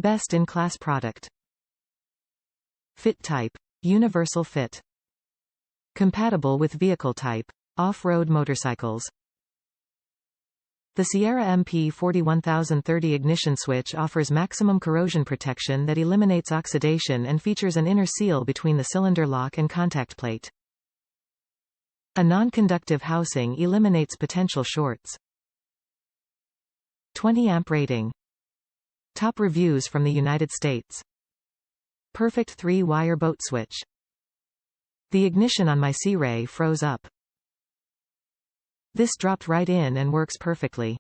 Best-in-class product. Fit type. Universal fit. Compatible with vehicle type. Off-road motorcycles. The Sierra MP41030 Ignition Switch offers maximum corrosion protection that eliminates oxidation and features an inner seal between the cylinder lock and contact plate. A non-conductive housing eliminates potential shorts. 20 amp rating. Top reviews from the United States. Perfect 3-wire boat switch. The ignition on my Sierra froze up. This dropped right in and works perfectly.